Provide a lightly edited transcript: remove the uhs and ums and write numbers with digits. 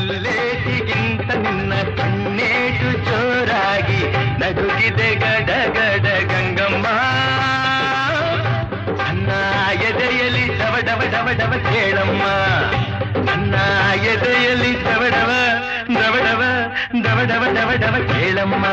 ಕಲ್ಲೇಟಿಗಿಂತ ನಿನ್ನ ಕಣ್ಣೇಟು ಜೋರಾಗಿ ನಡುಗಿದೆ ಗಡ ಗಡ ಗಂಗಮ್ಮ ನನ್ನ ಎದೆಯಲ್ಲಿ ಡವ ಡವ ಡವ ಡವ ಕೇಳಮ್ಮ ನನ್ನ ಎದೆಯಲ್ಲಿ ಡವ ಡವ ಡವ ಡವ ಡವ ಡವ ಡವ ಡವ ಕೇಳಮ್ಮ